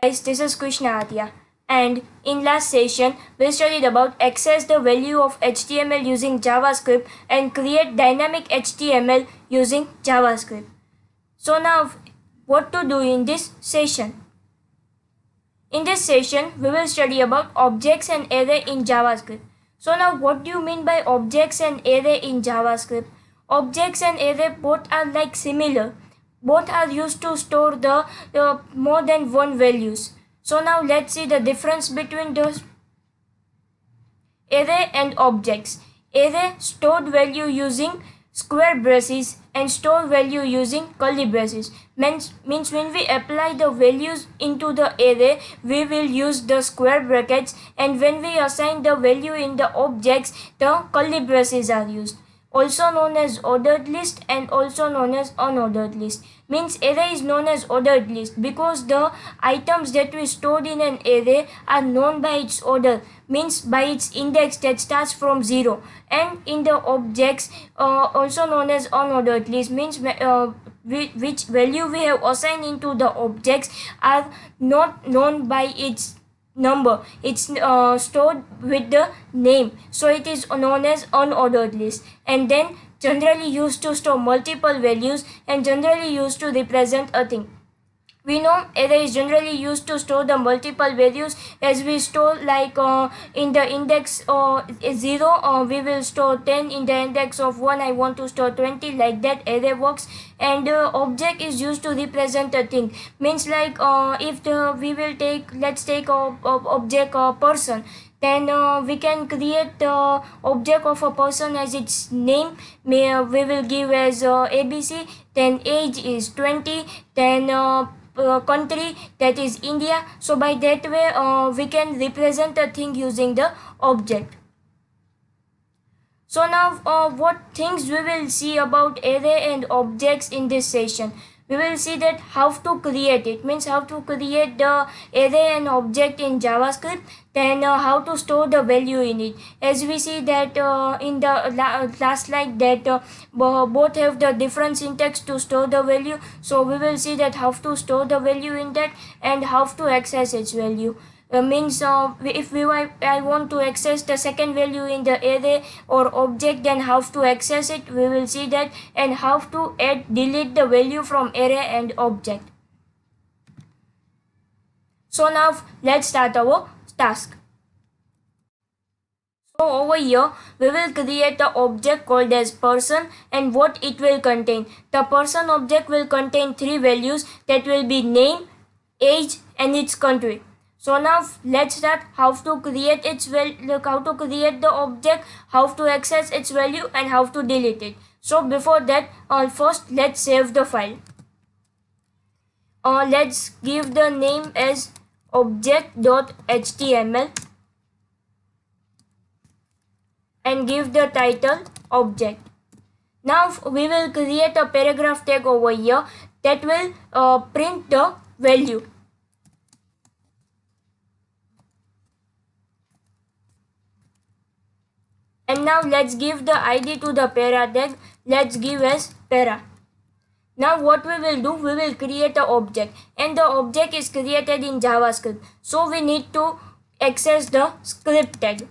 guys, this is Krishna Adya, and in last session we studied about access the value of HTML using JavaScript and create dynamic HTML using JavaScript. So now what to do in this session? In this session we will study about objects and array in JavaScript. So now what do you mean by objects and array in JavaScript? Objects and array both are like similar. Both are used to store the more than one values. So now let's see the difference between those array and objects. Array stored value using square braces and store value using curly braces. Means when we apply the values into the array, we will use the square brackets, and when we assign the value in the objects, the curly braces are used. Also known as ordered list and also known as unordered list. Means array is known as ordered list because the items that we stored in an array are known by its order, means by its index that starts from 0. And in the objects, also known as unordered list, means which value we have assigned into the objects are not known by its number. It's stored with the name, so it is known as unordered list, and then generally used to store multiple values and generally used to represent a thing. We know array is generally used to store the multiple values, as we store like in the index 0 we will store 10, in the index of 1 I want to store 20, like that array works. And object is used to represent a thing, means like if we will take, let's take a object person, then we can create the object of a person as its name. We will give as ABC, then age is 20, then country, that is India. So by that way we can represent a thing using the object. So now what things we will see about array and objects in this session. We will see that how to create it, means how to create the array and object in JavaScript, then how to store the value in it. As we see that in the last slide that both have the different syntax to store the value. So we will see that how to store the value in that and how to access its value. Means if I want to access the second value in the array or object, then how to access it, we will see that, and how to delete the value from array and object. So now let's start our task. So over here we will create an object called as person, and what it will contain. The person object will contain 3 values, that will be name, age and its country. So now let's start how to create its how to create the object, how to access its value and how to delete it. So before that, first let's save the file. Let's give the name as object.html and give the title object. Now we will create a paragraph tag over here that will print the value. And now let's give the ID to the para tag. Let's give as para. Now what we will do, we will create an object, and the object is created in JavaScript. So we need to access the script tag.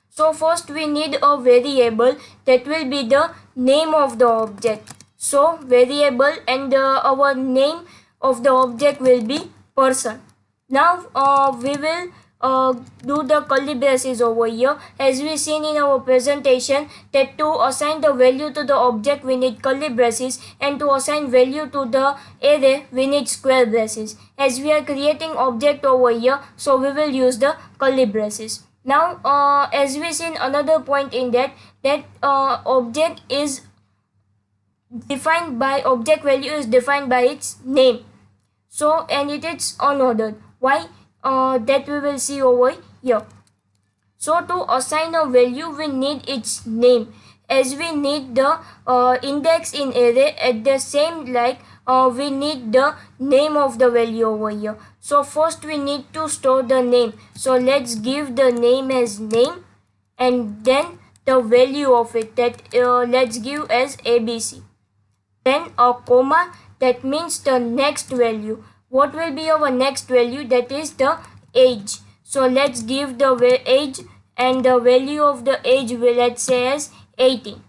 So first we need a variable that will be the name of the object. So variable, and our name of the object will be person. Now we will do the curly braces over here. As we seen in our presentation that to assign the value to the object we need curly braces, and to assign value to the array we need square braces. As we are creating object over here, so we will use the curly braces. Now as we seen another point in that object is defined by, object value is defined by its name. So and it is unordered. Why? That we will see over here. So to assign a value we need its name, as we need the index in array, at the same like we need the name of the value over here. So first we need to store the name. So let's give the name as name, and then the value of it, that let's give as ABC. Then a comma, that means the next value. What will be our next value? That is the age. So let's give the age, and the value of the age will, let's say, as 18.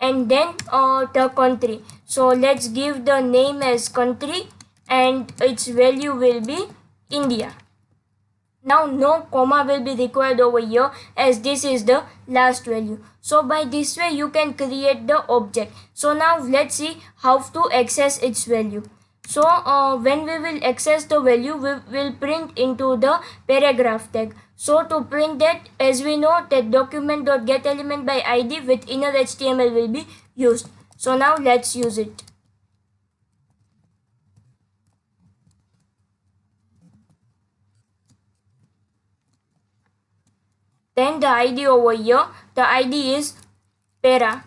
And then the country. So let's give the name as country, and its value will be India. Now no comma will be required over here, as this is the last value. So by this way you can create the object. So now let's see how to access its value. So when we will access the value, we will print into the paragraph tag. So to print that, as we know that document.getElement by id with inner HTML will be used. So now let's use it. Then the id over here, the id is para.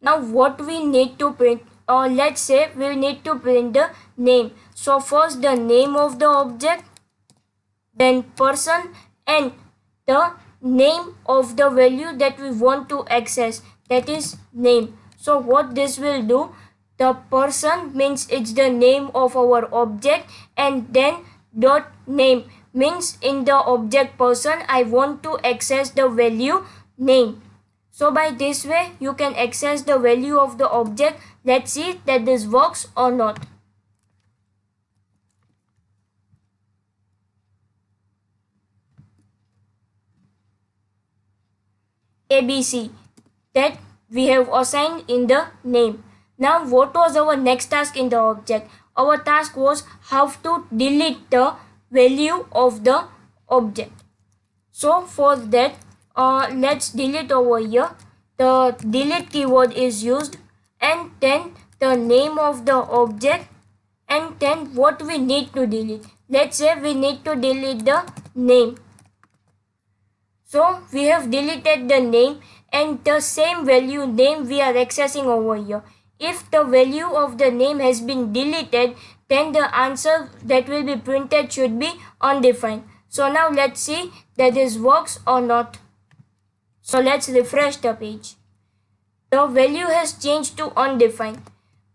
Now what we need to print, let's say we need to print the name. So first the name of the object, then person, and the name of the value that we want to access, that is name. So what this will do, the person means it's the name of our object, and then dot name means in the object person I want to access the value name. So by this way you can access the value of the object. Let's see that this works or not. ABC, that we have assigned in the name. Now what was our next task in the object? Our task was how to delete the value of the object. So for that, let's delete over here. The delete keyword is used, and then the name of the object, and then what we need to delete. Let's say we need to delete the name. So we have deleted the name, and the same value name we are accessing over here. If the value of the name has been deleted, then the answer that will be printed should be undefined. So now let's see that this works or not. So let's refresh the page. The value has changed to undefined.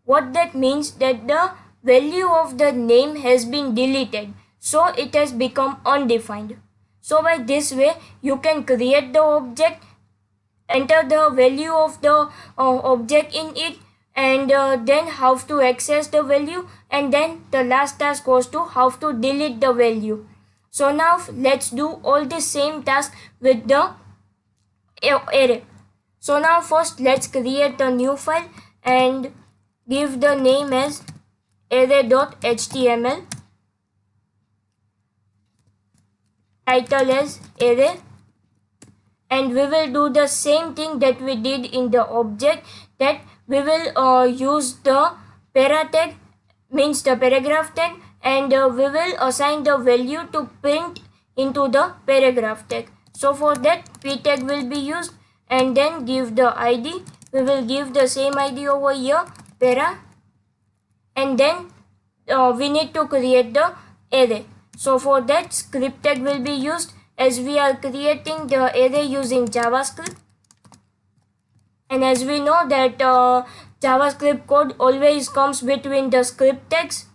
What that means, that the value of the name has been deleted, so it has become undefined. So by this way you can create the object, enter the value of the object in it, and then how to access the value, and then the last task was to how to delete the value. So now let's do all the same task with the array. So now first let's create a new file and give the name as array.html, title as array, and we will do the same thing that we did in the object, that we will use the para tag, means the paragraph tag, and we will assign the value to print into the paragraph tag. So for that p tag will be used, and then give the id. We will give the same id over here, para, and then we need to create the array. So for that script tag will be used, as we are creating the array using JavaScript. And as we know that JavaScript code always comes between the script tags.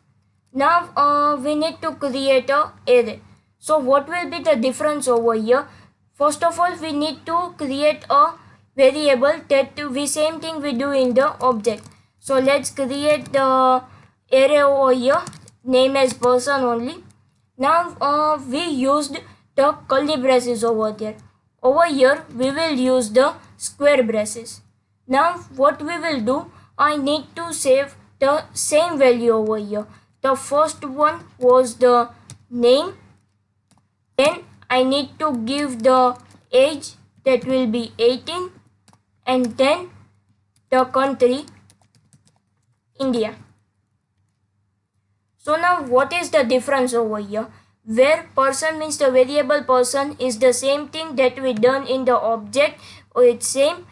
Now we need to create a array. So what will be the difference over here? First of all, we need to create a variable, that we same thing we do in the object. So let's create the array over here, name as person only. Now we used the curly braces over there. Over here we will use the square braces. Now what we will do, I need to save the same value over here. The first one was the name, then I need to give the age, that will be 18, and then the country, India. So now what is the difference over here? Where person means the variable person is the same thing that we done in the object, or it's same.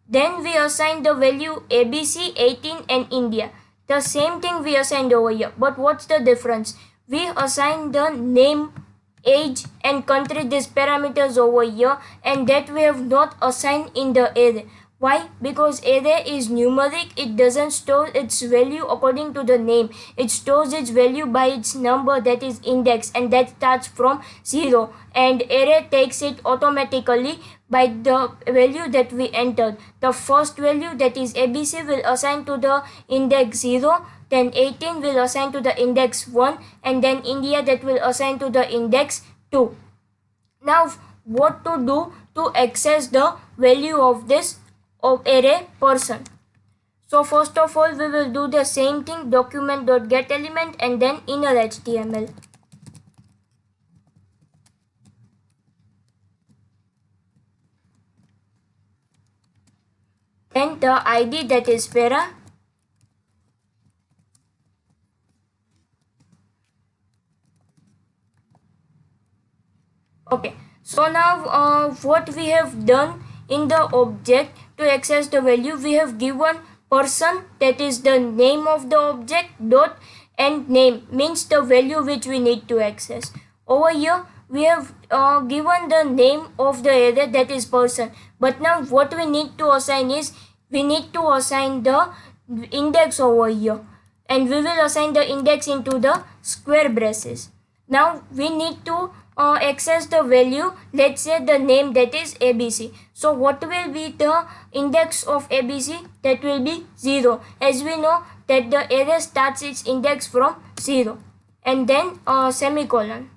Then we assign the value ABC, 18 and India. The same thing we assigned over here. But what's the difference? we assign the name, age and country, these parameters over here, and that we have not assigned in the array. Why? Because array is numeric. It doesn't store its value according to the name. It stores its value by its number, that is index, and that starts from 0, and array takes it automatically by the value that we entered. The first value, that is ABC, will assign to the index 0, then 18 will assign to the index 1, and then India, that will assign to the index 2. Now what to do to access the value of this array person? So first of all, we will do the same thing, document.getElement and then inner HTML. Then the ID, that is para. Okay, so now what we have done in the object to access the value, we have given person, that is the name of the object, dot, and name means the value which we need to access. Over here we have given the name of the array, that is person, but now what we need to assign is, we need to assign the index over here, and we will assign the index into the square braces. Now we need to access the value, let's say the name, that is ABC. So what will be the index of ABC? That will be 0, as we know that the array starts its index from 0, and then semicolon.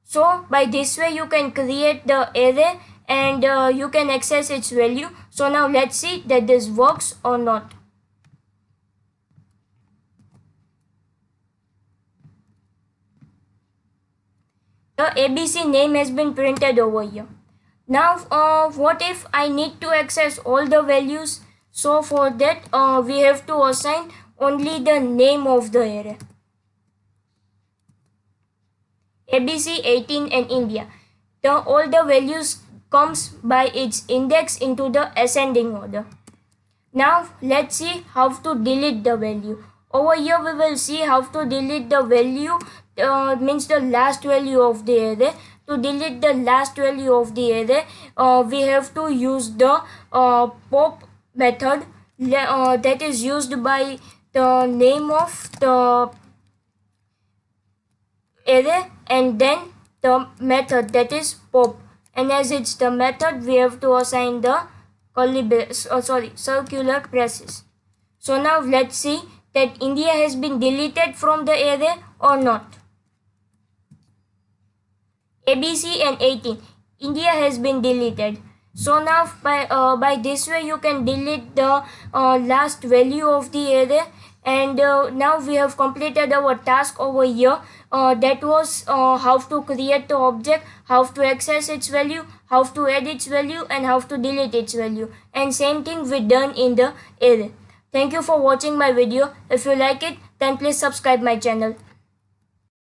So by this way you can create the array and you can access its value. So now let's see that this works or not. The ABC name has been printed over here. Now what if I need to access all the values? So for that we have to assign only the name of the array. ABC, 18 and India. All the values comes by its index into the ascending order. Now let's see how to delete the value. Over here we will see how to delete the value, means the last value of the array. To delete the last value of the array, we have to use the pop method that is used by the name of the array and then the method, that is pop, and as it's the method we have to assign the circular braces. So now let's see that India has been deleted from the array or not. ABC and 18, India has been deleted. So now by this way you can delete the last value of the array, and now we have completed our task over here. That was how to create the object, how to access its value, how to add its value, and how to delete its value, and same thing we done in the array. Thank you for watching my video. If you like it, then please subscribe my channel.